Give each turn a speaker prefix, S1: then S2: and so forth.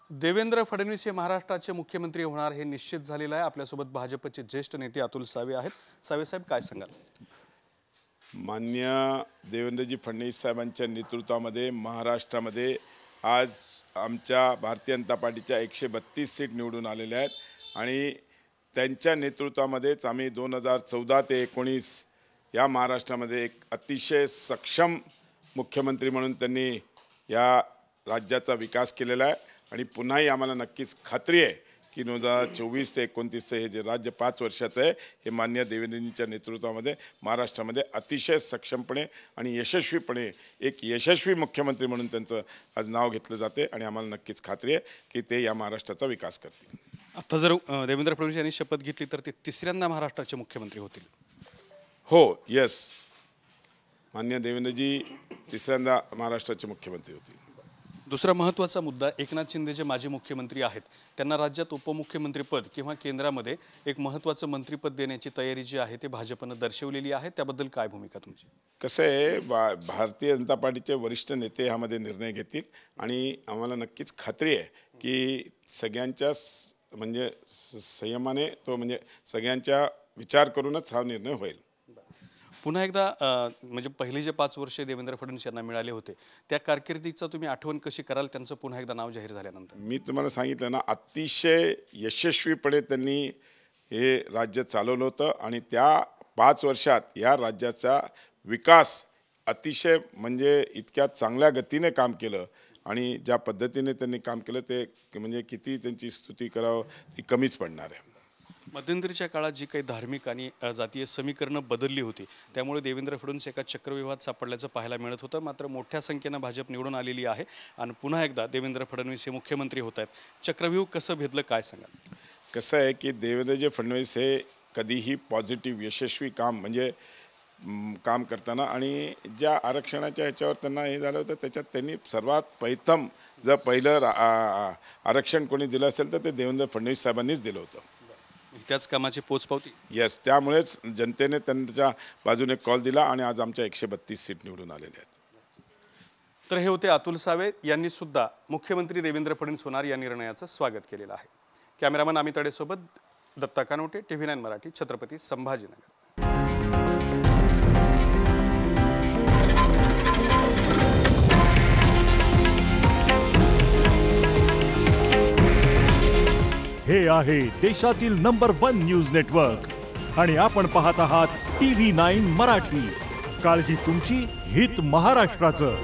S1: देवेंद्र फडणवीस हे महाराष्ट्राचे मुख्यमंत्री होणार हे निश्चित झालेलं आहे। आपल्यासोबत भाजपचे ज्येष्ठ नेते अतुल सावे आहेत। सावे साहेब काय सांगाल?
S2: माननीय देवेंद्रजी फडणवीस साहेबांच्या नेतृत्वामध्ये महाराष्ट्रामध्ये आज आमच्या भारतीय जनता पार्टीच्या 132 सीट निवडून आलेल्या आहेत आणि त्यांच्या नेतृत्वामध्येच आम्ही 2014 ते 19 या महाराष्ट्रामध्ये एक अतिशय सक्षम मुख्यमंत्री म्हणून त्यांनी या राज्याचा विकास केलेला आहे आणि पुन्हाही आम्हाला नक्कीच खात्री आहे की 2024 ते 29 हे जे राज्य 5 वर्षाचं आहे हे माननीय देवेंद्रजींच्या नेतृत्वामध्ये महाराष्ट्रामध्ये अतिशय सक्षमपणे आणि यशस्वीपणे एक यशस्वी मुख्यमंत्री म्हणून त्यांचं आज नाव घेतलं जाते आणि आम्हाला नक्कीच खात्री आहे की ते या महाराष्ट्राचा विकास करतील।
S1: आता जर देवेंद्र फडणवीस यांनी शपथ घेतली तर ते तिसऱ्यांदा महाराष्ट्राचे मुख्यमंत्री होतील।
S2: हो, यस, माननीय देवेंद्रजी तिसऱ्यांदा महाराष्ट्राचे मुख्यमंत्री होतील।
S1: दुसरा महत्त्वाचा मुद्दा, एकनाथ शिंदे जे माजी मुख्यमंत्री आहेत त्यांना राज्यात उपमुख्यमंत्रीपद किंवा केंद्रामध्ये एक महत्त्वाचं मंत्रिपद देण्याची तयारी जी आहे ते भाजपनं दर्शवलेली आहे, त्याबद्दल काय भूमिका तुमची?
S2: कसं आहे, भारतीय जनता पार्टीचे वरिष्ठ नेते ह्यामध्ये निर्णय घेतील आणि आम्हाला नक्कीच खात्री आहे की सगळ्यांच्या म्हणजे संयमाने तो म्हणजे सगळ्यांच्या विचार करूनच हा निर्णय होईल।
S1: पुन्हा एकदा म्हणजे पहिले जे 5 वर्ष देवेंद्र फडणवीस यांना मिळाले होते त्या कारकिर्दीचं तुम्ही आठवण कशी कराल त्यांचं पुन्हा एकदा नाव जाहीर झाल्यानंतर?
S2: मी तुम्हाला सांगितलं ना, अतिशय यशस्वीपणे त्यांनी हे राज्य चालवलं होतं आणि त्या 5 वर्षात या राज्याचा विकास अतिशय म्हणजे इतक्या चांगल्या गतीने काम केलं आणि ज्या पद्धतीने त्यांनी काम केलं ते म्हणजे किती त्यांची स्तुती करावं ती कमीच पडणार आहे।
S1: मध्यंतरीच्या काळात जी काही धार्मिक आणि जातीय समीकरणं बदलली होती त्यामुळे देवेंद्र फडणवीस एका चक्रव्यूहात सापडल्याचं पाहायला मिळत होतं, मात्र मोठ्या संख्येनं भाजप निवडून आलेली आहे आणि पुन्हा एकदा देवेंद्र फडणवीस हे मुख्यमंत्री होत आहेत। चक्रव्यूह कसं भेदलं काय सांगाल?
S2: कसं आहे की देवेंद्रजी फडणवीस हे कधीही पॉझिटिव्ह यशस्वी काम म्हणजे काम करताना आणि ज्या आरक्षणाच्या ह्याच्यावर त्यांना हे झालं होतं त्याच्यात त्यांनी सर्वात प्रथम जर पहिलं आरक्षण कोणी दिलं असेल तर ते देवेंद्र फडणवीस साहेबांनीच दिलं होतं।
S1: त्याच कामाची पोचपावती।
S2: यस, त्यामुळेच जनतेने त्यांच्या बाजूने कॉल दिला आणि आज आमच्या 132 सीट निवडून आलेल्या आहेत।
S1: तर हे होते अतुल सावे यांनी सुद्धा मुख्यमंत्री देवेंद्र फडणवीस होणार या निर्णयाचं स्वागत केलेलं आहे। कॅमेरामन अमित अडेसोबत दत्ता कानोटे, TV9 मराठी, छत्रपती संभाजीनगर।
S3: हे आहे देशातील नंबर 1 न्यूज नेटवर्क आणि आपण पाहत आहात TV9 मराठी। काळजी तुमची, हित महाराष्ट्राचं।